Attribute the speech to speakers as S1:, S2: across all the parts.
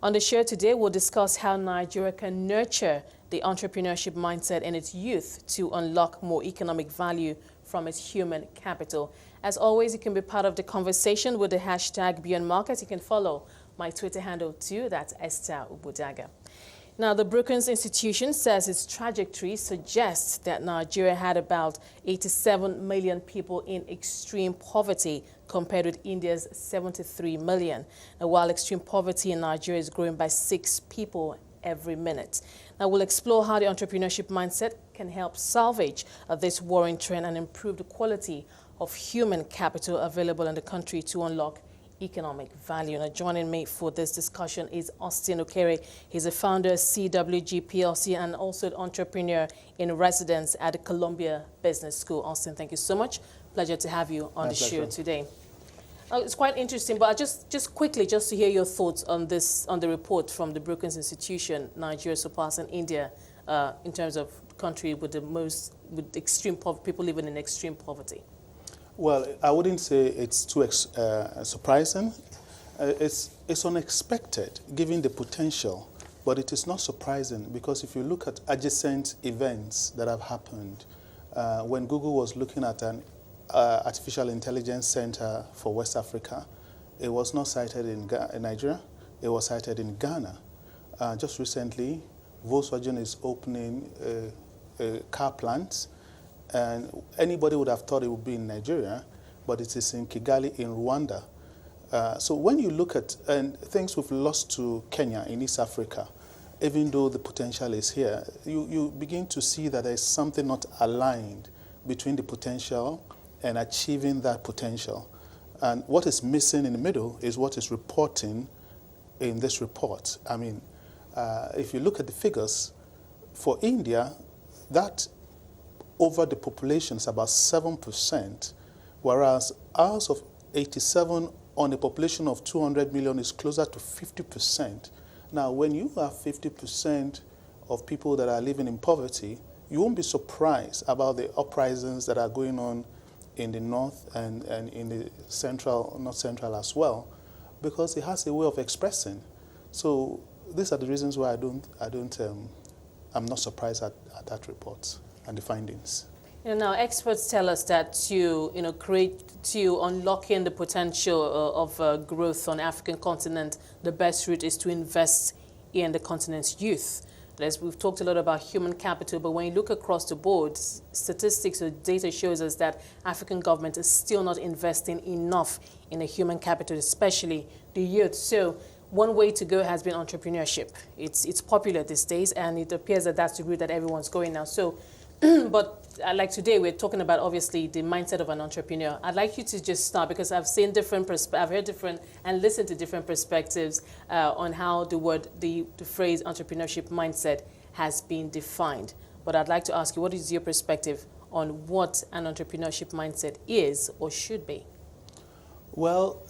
S1: On the show today, we'll discuss how Nigeria can nurture the entrepreneurship mindset in its youth to unlock more economic value from its human capital. As always, you can be part of the conversation with the hashtag #BeyondMarket. You can follow my Twitter handle too, that's Esther Ubudaga. Now, the Brookings Institution says its trajectory suggests that Nigeria had about 87 million people in extreme poverty compared with India's 73 million. Now, while extreme poverty in Nigeria is growing by 6 people every minute. Now, we'll explore how the entrepreneurship mindset can help salvage this worrying trend and improve the quality of human capital available in the country to unlock economic value. Now, joining me for this discussion is Austin Okere. He's a founder of CWG PLC and also an entrepreneur in residence at the Columbia Business School. Austin, thank you so much. Pleasure to have you on the show today. It's quite interesting, but just quickly, just to hear your thoughts on this, on the report from the Brookings Institution, Nigeria surpassing India in terms of country with the most, with extreme people living in extreme poverty.
S2: Well, I wouldn't say it's too surprising. It's unexpected, given the potential, but it is not surprising because if you look at adjacent events that have happened, when Google was looking at an artificial intelligence center for West Africa, it was not cited in Nigeria, it was cited in Ghana. Just recently, Volkswagen is opening a car plant. And anybody would have thought it would be in Nigeria, but it is in Kigali in Rwanda. So when you look at things we've lost to Kenya in East Africa, even though the potential is here, you begin to see that there's something not aligned between the potential and achieving that potential. And what is missing in the middle is what is reporting in this report. I mean, if you look at the figures, for India, that over the population is about 7%, whereas ours of 87 on a population of 200 million is closer to 50%. Now, when you have 50% of people that are living in poverty, you won't be surprised about the uprisings that are going on in the north and in the central, not central as well, because it has a way of expressing. So these are the reasons why I'm not surprised at that report and the findings.
S1: Now, experts tell us that to unlocking the potential of growth on the African continent, the best route is to invest in the continent's youth. As we've talked a lot about human capital, but when you look across the board, statistics or data shows us that African government is still not investing enough in the human capital, especially the youth. So one way to go has been entrepreneurship. It's popular these days, and it appears that that's the route that everyone's going now. So, but like today, we're talking about obviously the mindset of an entrepreneur. I'd like you to just start, because I've seen I've heard different and listened to different perspectives on how the phrase entrepreneurship mindset has been defined. But I'd like to ask you, what is your perspective on what an entrepreneurship mindset is or should be?
S2: Well,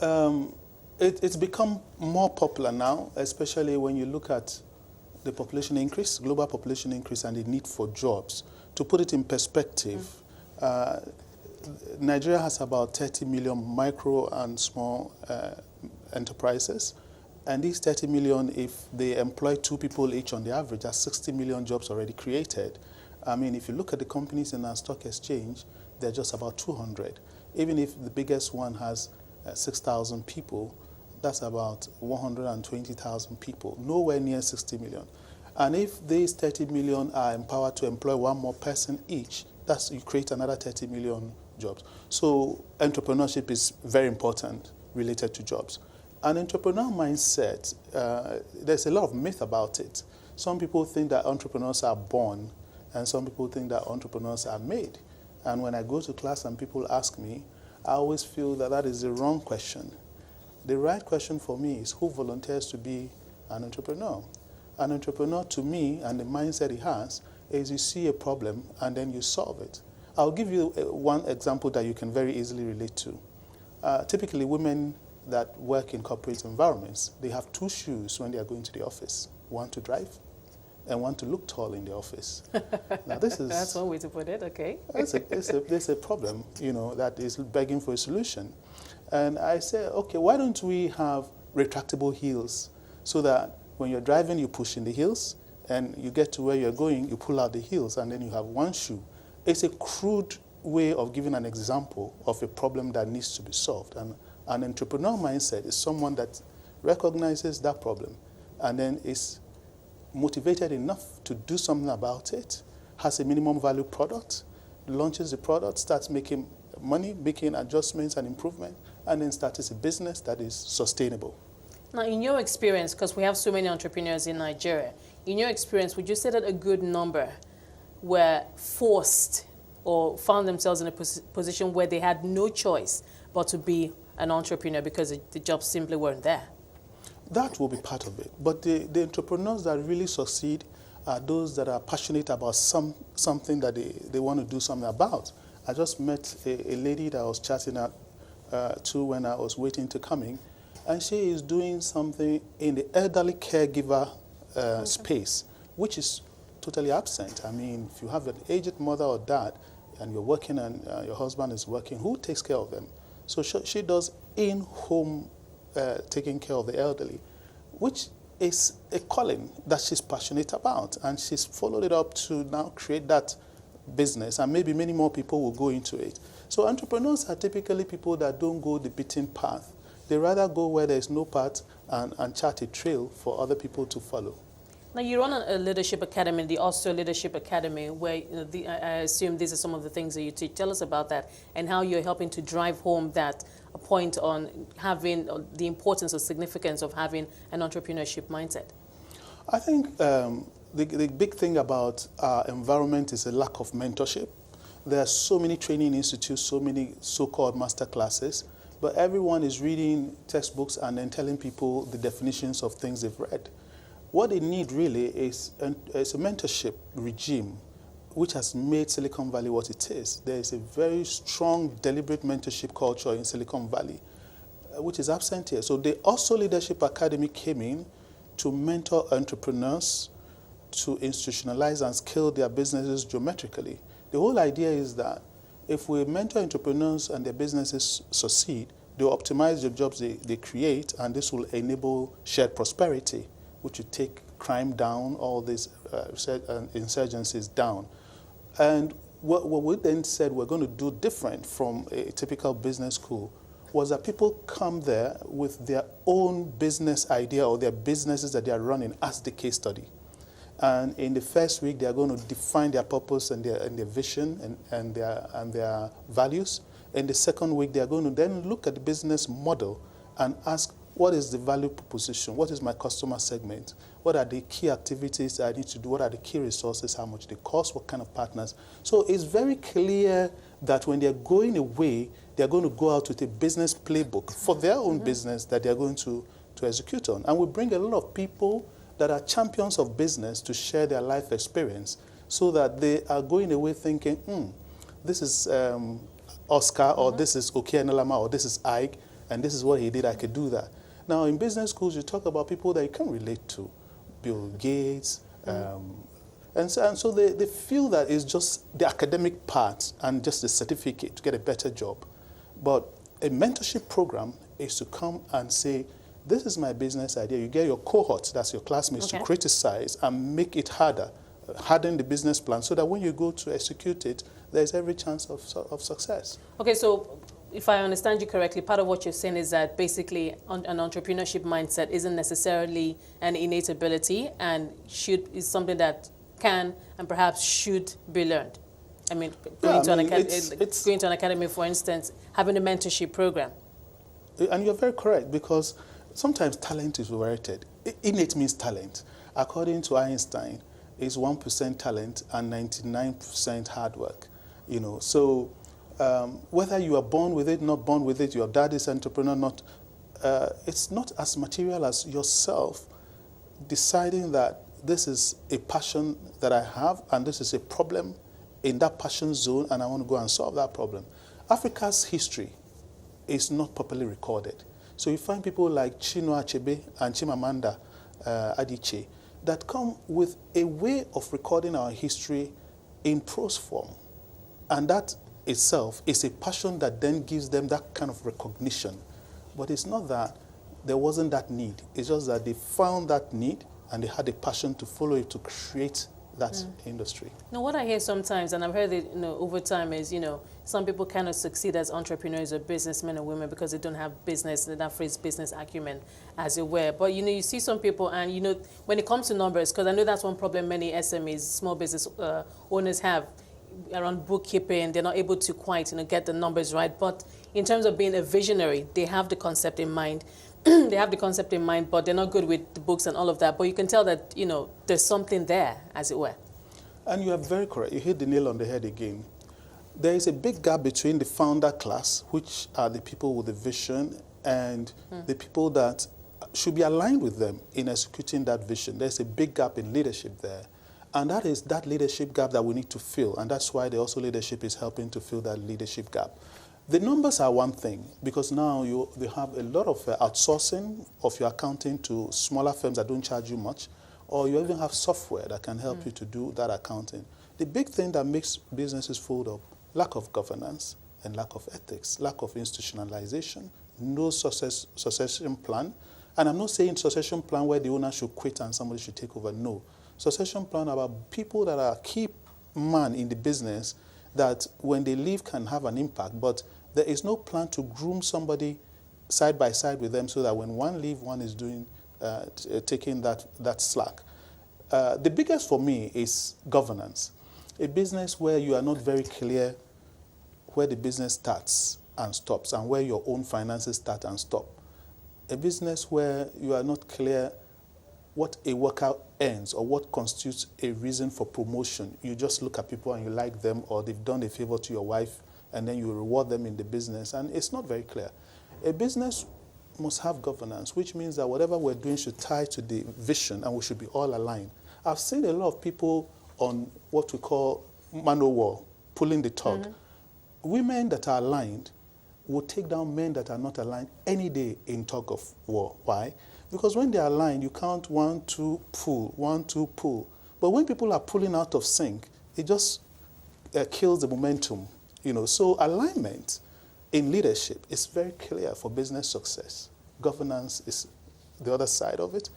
S2: it's become more popular now, especially when you look at the population increase, global population increase, and the need for jobs. To put it in perspective, Nigeria has about 30 million micro and small enterprises. And these 30 million, if they employ 2 people each on the average, that's 60 million jobs already created. I mean, if you look at the companies in our stock exchange, they're just about 200. Even if the biggest one has 6,000 people, that's about 120,000 people, nowhere near 60 million. And if these 30 million are empowered to employ 1 more person each, you create another 30 million jobs. So entrepreneurship is very important related to jobs. An entrepreneur mindset, there's a lot of myth about it. Some people think that entrepreneurs are born, and some people think that entrepreneurs are made. And when I go to class and people ask me, I always feel that that is the wrong question. The right question for me is, who volunteers to be an entrepreneur? An entrepreneur, to me, and the mindset he has, is you see a problem and then you solve it. I'll give you one example that you can very easily relate to. Typically, women that work in corporate environments, they have 2 shoes when they are going to the office. One to drive and one to look tall in the office. Now, this is...
S1: That's one way to put it, okay.
S2: There's a problem, that is begging for a solution. And I say, okay, why don't we have retractable heels so that When you're driving, you push in the heels, and you get to where you're going, you pull out the heels, and then you have one shoe. It's a crude way of giving an example of a problem that needs to be solved. And an entrepreneur mindset is someone that recognizes that problem and then is motivated enough to do something about it, has a minimum value product, launches the product, starts making money, making adjustments and improvement, and then starts a business that is sustainable.
S1: Now, in your experience, because we have so many entrepreneurs in Nigeria, in your experience, would you say that a good number were forced or found themselves in a position where they had no choice but to be an entrepreneur because the jobs simply weren't there?
S2: That will be part of it. But the entrepreneurs that really succeed are those that are passionate about something that they want to do something about. I just met a lady that I was chatting to when I was waiting to come in, and she is doing something in the elderly caregiver space, which is totally absent. I mean, if you have an aged mother or dad and you're working and your husband is working, who takes care of them? So she does in-home taking care of the elderly, which is a calling that she's passionate about. And she's followed it up to now create that business, and maybe many more people will go into it. So entrepreneurs are typically people that don't go the beaten path. They rather go where there is no path and chart a trail for other people to follow.
S1: Now, you run a leadership academy, the Ausso Leadership Academy, where I assume these are some of the things that you teach. Tell us about that and how you're helping to drive home that point on having the importance or significance of having an entrepreneurship mindset.
S2: I think the big thing about our environment is a lack of mentorship. There are so many training institutes, so many so-called master classes, but everyone is reading textbooks and then telling people the definitions of things they've read. What they need really is a mentorship regime which has made Silicon Valley what it is. There is a very strong, deliberate mentorship culture in Silicon Valley, which is absent here. So the Ausso Leadership Academy came in to mentor entrepreneurs, to institutionalize and scale their businesses geometrically. The whole idea is that if we mentor entrepreneurs and their businesses succeed, they will optimize the jobs they create, and this will enable shared prosperity, which will take crime down, all these insurgencies down. And what we then said we're going to do different from a typical business school was that people come there with their own business idea or their businesses that they are running as the case study. And in the first week, they are going to define their purpose and their vision and their values. In the second week, they are going to then look at the business model and ask, what is the value proposition? What is my customer segment? What are the key activities that I need to do? What are the key resources? How much they cost? What kind of partners? So it's very clear that when they're going away, they're going to go out with a business playbook for their own business that they're going to execute on. And we bring a lot of people that are champions of business to share their life experience so that they are going away thinking, this is Oscar, or this is Okeanelama, or this is Ike, and this is what he did, I could do that. Now, in business schools, you talk about people that you can relate to, Bill Gates, and so they feel that it's just the academic part and just the certificate to get a better job. But a mentorship program is to come and say, this is my business idea. You get your cohorts, that's your classmates, to criticize and make it harder, harden the business plan so that when you go to execute it, there's every chance of success. Okay, so
S1: if I understand you correctly, part of what you're saying is that basically an entrepreneurship mindset isn't necessarily an innate ability and is something that can and perhaps should be learned. I mean, going to an academy, for instance, having a mentorship program.
S2: And you're very correct, because sometimes talent is overrated. Innate means talent. According to Einstein, it's 1% talent and 99% hard work. You know, so whether you are born with it, not born with it, your dad is an entrepreneur, not, it's not as material as yourself deciding that this is a passion that I have and this is a problem in that passion zone and I want to go and solve that problem. Africa's history is not properly recorded. So you find people like Chinua Achebe and Chimamanda Adichie that come with a way of recording our history in prose form. And that itself is a passion that then gives them that kind of recognition. But it's not that there wasn't that need. It's just that they found that need and they had a passion to follow it to create that industry.
S1: Now, what I hear sometimes, and I've heard it, over time, is, some people cannot succeed as entrepreneurs or businessmen or women because they don't have business, that phrase business acumen, as it were. But, you see some people, and, when it comes to numbers, because I know that's one problem many SMEs, small business owners have around bookkeeping, they're not able to quite, get the numbers right. But in terms of being a visionary, they have the concept in mind. They have the concept in mind, but they're not good with the books and all of that. But you can tell that, there's something there, as it were.
S2: And you are very correct. You hit the nail on the head again. There is a big gap between the founder class, which are the people with the vision, and the people that should be aligned with them in executing that vision. There's a big gap in leadership there. And that is that leadership gap that we need to fill. And that's why the Ausso leadership is helping to fill that leadership gap. The numbers are one thing, because now you have a lot of outsourcing of your accounting to smaller firms that don't charge you much, or you even have software that can help you to do that accounting. The big thing that makes businesses fold up, lack of governance and lack of ethics, lack of institutionalization, no succession plan. And I'm not saying succession plan where the owner should quit and somebody should take over. No. Succession plan about people that are key man in the business that when they leave can have an impact, but there is no plan to groom somebody side by side with them so that when one leaves, one is taking that slack. The biggest for me is governance. A business where you are not very clear where the business starts and stops and where your own finances start and stop. A business where you are not clear what a worker earns or what constitutes a reason for promotion. You just look at people and you like them, or they've done a favor to your wife and then you reward them in the business, and it's not very clear. A business must have governance, which means that whatever we're doing should tie to the vision and we should be all aligned. I've seen a lot of people on what we call man o' war, pulling the tug. Women that are aligned will take down men that are not aligned any day in tug of war. Why? Because when they are aligned, you count 1, 2, pull, 1, 2, pull. But when people are pulling out of sync, it just kills the momentum. So alignment in leadership is very clear for business success. Governance is the other side of it.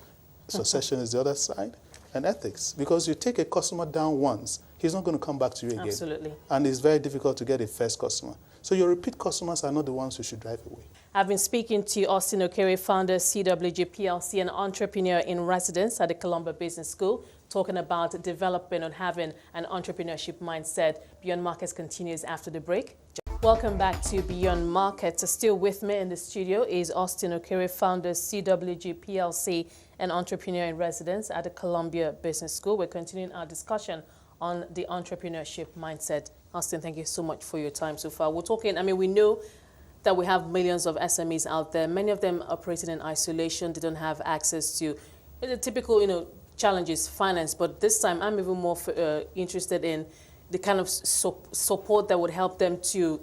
S2: Succession is the other side. And ethics. Because you take a customer down once, he's not going to come back to you again.
S1: Absolutely.
S2: And it's very difficult to get a first customer. So your repeat customers are not the ones who should drive away. I've
S1: been speaking to Austin Okere, founder, CWG PLC, and entrepreneur in residence at the Columbia Business School, talking about developing and having an entrepreneurship mindset. Beyond Markets continues after the break. Welcome back to Beyond Markets. Still with me in the studio is Austin Okere, founder, CWG PLC, and entrepreneur in residence at the Columbia Business School. We're continuing our discussion on the entrepreneurship mindset. Austin, thank you so much for your time so far. We're talking, we know that we have millions of SMEs out there, many of them operating in isolation. They don't have access to the typical, challenges, finance. But this time, I'm even more interested in the kind of support that would help them to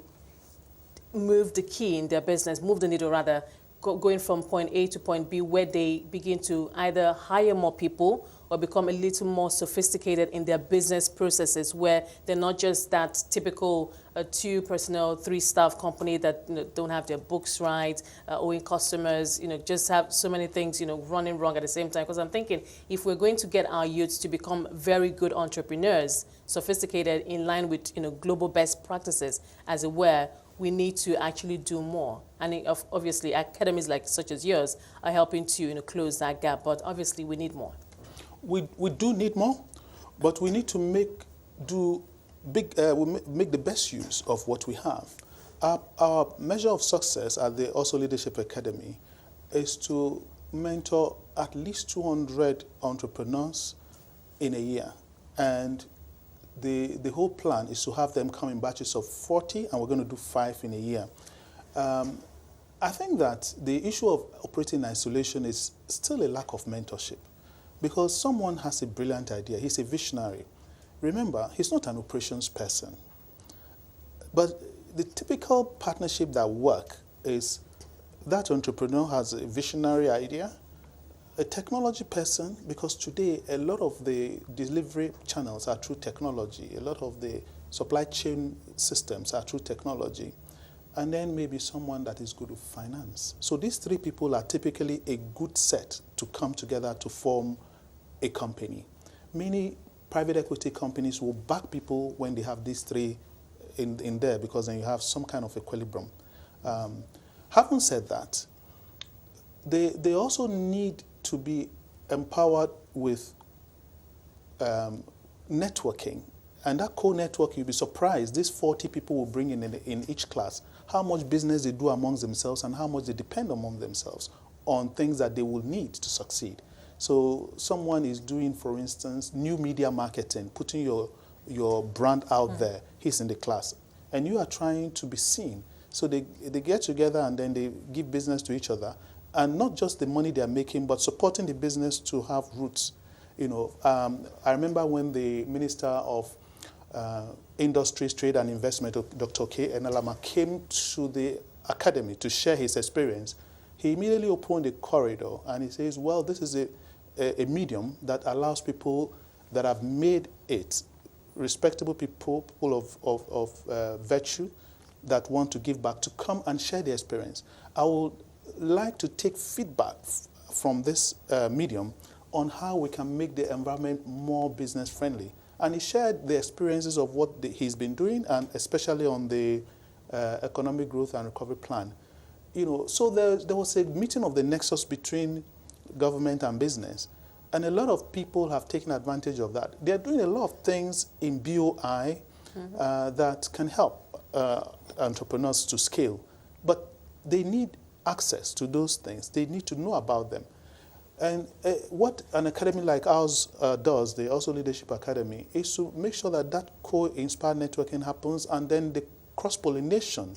S1: move the key in their business, move the needle rather, going from point A to point B, where they begin to either hire more people or become a little more sophisticated in their business processes, where they're not just that typical 2 personnel, 3 staff company that don't have their books right, owing customers, just have so many things running wrong at the same time. Because I'm thinking, if we're going to get our youths to become very good entrepreneurs, sophisticated in line with global best practices, as it were, we need to actually do more. And obviously, academies like such as yours are helping to close that gap. But obviously, we need more.
S2: We do need more, but we need to make the best use of what we have. Our measure of success at the Ausso Leadership Academy is to mentor at least 200 entrepreneurs in a year. And the whole plan is to have them come in batches of 40, and we're going to do 5 in a year. I think that the issue of operating in isolation is still a lack of mentorship, because someone has a brilliant idea. He's a visionary. Remember, he's not an operations person. But the typical partnership that works is that entrepreneur has a visionary idea, a technology person, because today a lot of the delivery channels are through technology. A lot of the supply chain systems are through technology. and then maybe someone that is good with finance. So these three people are typically a good set to come together to form a company. Many private equity companies will back people when they have these three in there, because then you have some kind of equilibrium. Having said that, they also need to be empowered with networking. And that co-network, you'll be surprised, these 40 people will bring in each class, how much business they do amongst themselves and how much they depend among themselves on things that they will need to succeed. So someone is doing, for instance, new media marketing, putting your brand out there. He's in the class. And you are trying to be seen. So they get together and then they give business to each other. And not just the money they're making, but supporting the business to have roots. I remember when the Minister of Industries, Trade and Investment, Dr. K. Enalama, came to the academy to share his experience. He immediately opened a corridor and he says, well, this is a medium that allows people that have made it, respectable people of virtue that want to give back, to come and share their experience. I would like to take feedback from this medium on how we can make the environment more business friendly. And he shared the experiences of what he's been doing, and especially on the economic growth and recovery plan. So there was a meeting of the nexus between government and business, and a lot of people have taken advantage of that. They're doing a lot of things in BOI that can help entrepreneurs to scale, but they need access to those things. They need to know about them. And what an academy like ours does, the Ausso Leadership Academy, is to make sure that that co-inspired networking happens, and then the cross-pollination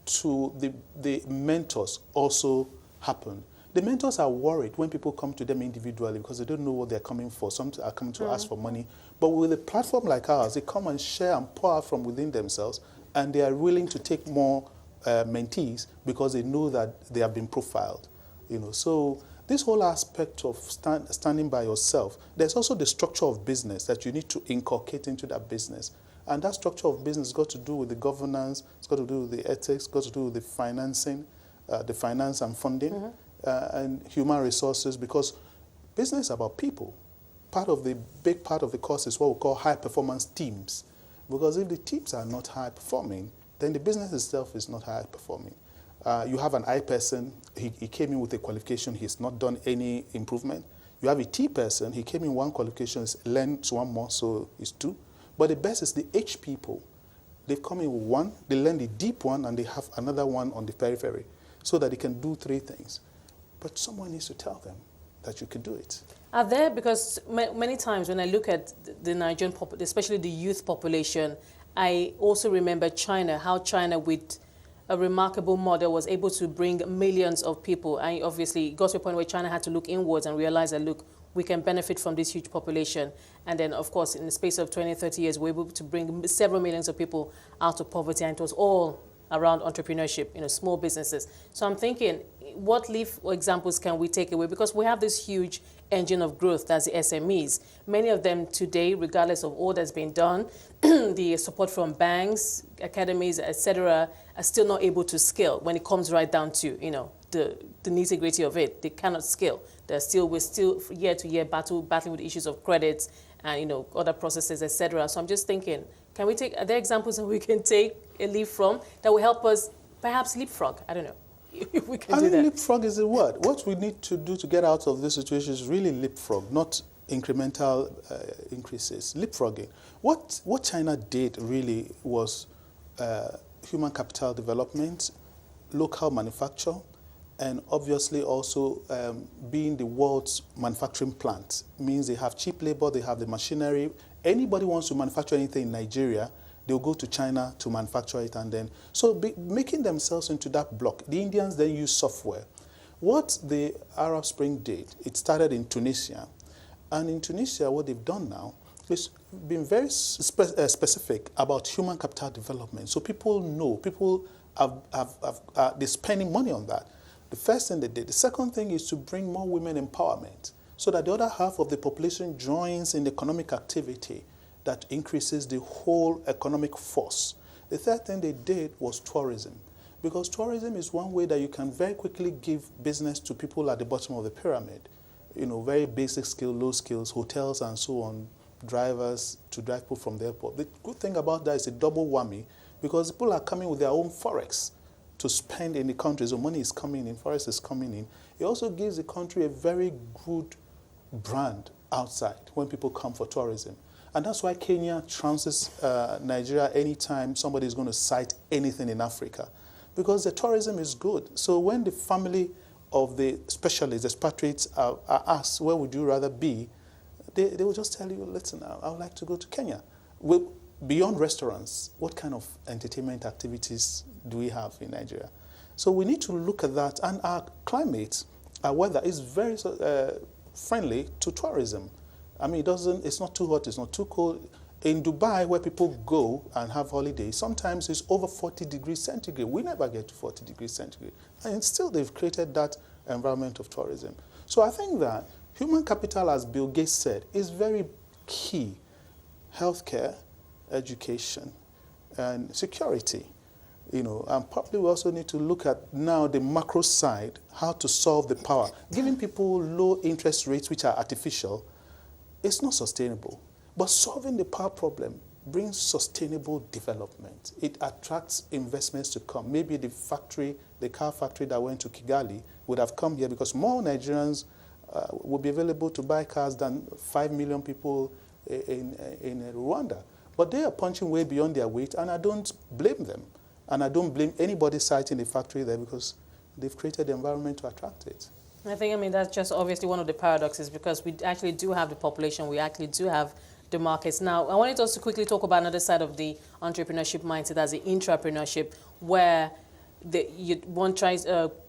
S2: to the mentors also happen. The mentors are worried when people come to them individually because they don't know what they're coming for. Some are coming to ask for money. But with a platform like ours, they come and share and pour out from within themselves, and they are willing to take more mentees because they know that they have been profiled. So this whole aspect of standing by yourself, there's also the structure of business that you need to inculcate into that business. And that structure of business has got to do with the governance, it's got to do with the ethics, it's got to do with the financing, the finance and funding, and human resources, because business is about people. Big part of the course is what we call high performance teams. Because if the teams are not high performing, then the business itself is not high performing. You have an I person, he came in with a qualification, he's not done any improvement. You have a T person, he came in one qualification, he's learned one more, so it's two. But the best is the H people. They've come in with one, they learn the deep one, and they have another one on the periphery, so that they can do three things. But someone needs to tell them that you can do it.
S1: Are there, because many times when I look at the Nigerian population, especially the youth population, I also remember China, how China with a remarkable model was able to bring millions of people. And obviously it got to a point where China had to look inwards and realize that, look, we can benefit from this huge population. And then, of course, in the space of 20, 30 years, we're able to bring several millions of people out of poverty. And it was all around entrepreneurship, small businesses. So I'm thinking, what leaf examples can we take away? Because we have this huge engine of growth, that's the SMEs. Many of them today, regardless of all that's been done, the support from banks, academies, etc., are still not able to scale when it comes right down to, the nitty-gritty of it. They cannot scale. We're still year to year battling with issues of credits and, other processes, etc. So I'm just thinking, are there examples that we can take a leaf from that will help us perhaps leapfrog? I don't know. If we can do that.
S2: Leapfrog is the word. What we need to do to get out of this situation is really leapfrog, not incremental increases. Leapfrogging. What China did really was human capital development, local manufacture, and obviously also being the world's manufacturing plant. Means they have cheap labor, they have the machinery. Anybody wants to manufacture anything in Nigeria, they'll go to China to manufacture it, and then making themselves into that block. The Indians then use software. What the Arab Spring did, it started in Tunisia. And in Tunisia, what they've done now is been very specific about human capital development. So people know, people they're spending money on that. The first thing they did. The second thing is to bring more women empowerment so that the other half of the population joins in the economic activity that increases the whole economic force. The third thing they did was tourism. Because tourism is one way that you can very quickly give business to people at the bottom of the pyramid. Very basic skill, low skills, hotels and so on, drivers to drive people from the airport. The good thing about that is a double whammy, because people are coming with their own forex to spend in the country. So money is coming in, forex is coming in. It also gives the country a very good brand outside when people come for tourism. And that's why Kenya trounces Nigeria anytime somebody is going to cite anything in Africa, because the tourism is good. So when the family of the specialists, expatriates, are asked, where would you rather be, they will just tell you, listen, I would like to go to Kenya. Beyond restaurants, what kind of entertainment activities do we have in Nigeria? So we need to look at that. And our climate, our weather is very friendly to tourism. I mean, it's not too hot, it's not too cold. In Dubai, where people go and have holidays, sometimes it's over 40 degrees centigrade. We never get to 40 degrees centigrade. And still they've created that environment of tourism. So I think that human capital, as Bill Gates said, is very key. Healthcare, education, and security. And probably we also need to look at now the macro side, how to solve the power. Giving people low interest rates, which are artificial, it's not sustainable. But solving the power problem brings sustainable development. It attracts investments to come. Maybe the car factory that went to Kigali would have come here because more Nigerians would be available to buy cars than 5 million people in Rwanda. But they are punching way beyond their weight, and I don't blame them. And I don't blame anybody citing the factory there, because they've created the environment to attract it.
S1: I think, that's just obviously one of the paradoxes, because we actually do have the population, we actually do have the markets. Now, I wanted us to quickly talk about another side of the entrepreneurship mindset, as the intrapreneurship, where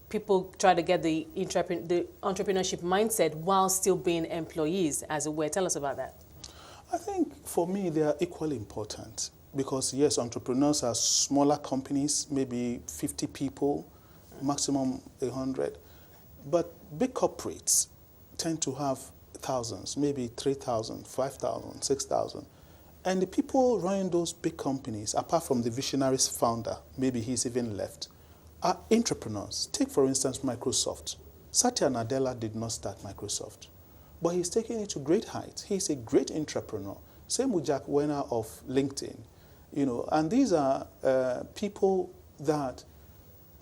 S1: people try to get the entrepreneurship mindset while still being employees, as it were. Tell us about that.
S2: I think for me they are equally important, because yes, entrepreneurs are smaller companies, maybe 50 people, maximum 100. But big corporates tend to have thousands, maybe 3,000, 5,000, 6,000. And the people running those big companies, apart from the visionaries founder, maybe he's even left, are entrepreneurs. Take, for instance, Microsoft. Satya Nadella did not start Microsoft, but he's taking it to great heights. He's a great entrepreneur. Same with Jack Wenner of LinkedIn. And these are people that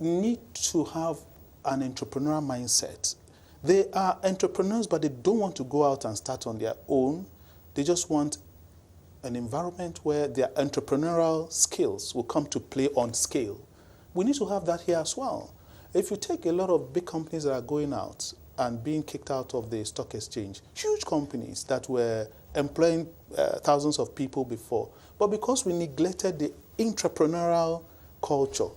S2: need to have an entrepreneurial mindset. They are entrepreneurs, but they don't want to go out and start on their own. They just want an environment where their entrepreneurial skills will come to play on scale. We need to have that here as well. If you take a lot of big companies that are going out and being kicked out of the stock exchange, huge companies that were employing thousands of people before, but because we neglected the entrepreneurial culture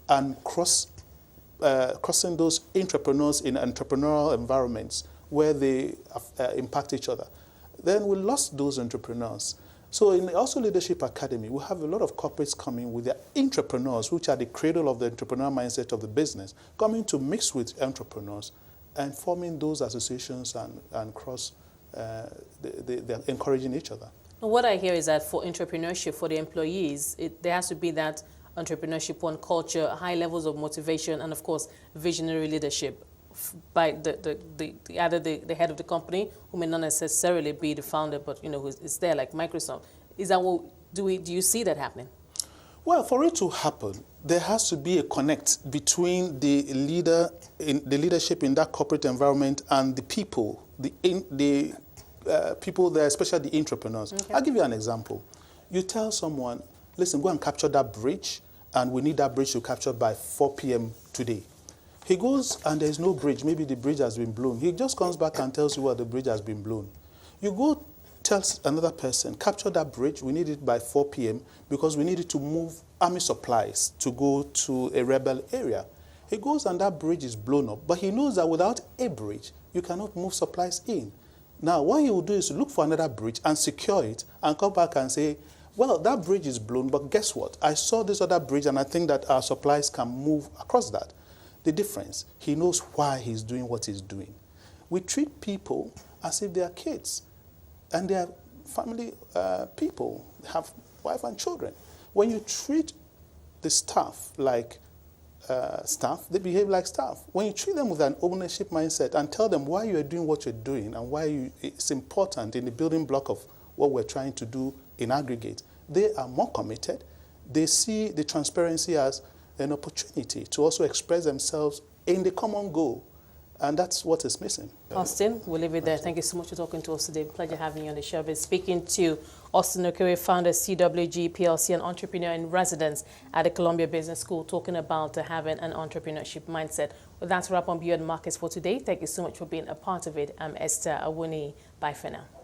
S2: and crossing those entrepreneurs in entrepreneurial environments where they impact each other, then we lost those entrepreneurs. So in the Ausso Leadership Academy, we have a lot of corporates coming with their entrepreneurs, which are the cradle of the entrepreneurial mindset of the business, coming to mix with entrepreneurs and forming those associations and cross, they're encouraging each other.
S1: What I hear is that for entrepreneurship, for the employees, there has to be that entrepreneurship, one culture, high levels of motivation, and of course, visionary leadership by either the head of the company, who may not necessarily be the founder, but who is there, like Microsoft. Is that what do you see that happening?
S2: Well, for it to happen, there has to be a connect between the leadership in that corporate environment and the people, the people there, especially the entrepreneurs. Okay. I'll give you an example. You tell someone, listen, go and capture that bridge, and we need that bridge to capture by 4 p.m. today. He goes and there's no bridge. Maybe the bridge has been blown. He just comes back and tells you what the bridge has been blown. You go tell another person, capture that bridge. We need it by 4 p.m. because we needed to move army supplies to go to a rebel area. He goes and that bridge is blown up. But he knows that without a bridge, you cannot move supplies in. Now, what he will do is look for another bridge and secure it and come back and say, well, that bridge is blown, but guess what? I saw this other bridge and I think that our supplies can move across that. The difference, he knows why he's doing what he's doing. We treat people as if they are kids and they are family people, have wife and children. When you treat the staff like staff, they behave like staff. When you treat them with an ownership mindset and tell them why you are doing what you're doing and why it's important in the building block of what we're trying to do in aggregate, they are more committed. They see the transparency as an opportunity to also express themselves in the common goal. And that's what is missing.
S1: Austin, we'll leave it there. Thank you so much for talking to us today. Pleasure having you on the show. We're speaking to Austin Okere, founder, CWG PLC, an entrepreneur in residence at the Columbia Business School, talking about having an entrepreneurship mindset. Well, that's a wrap on Beyond Markets for today. Thank you so much for being a part of it. I'm Esther Awoniyi. Bye for now.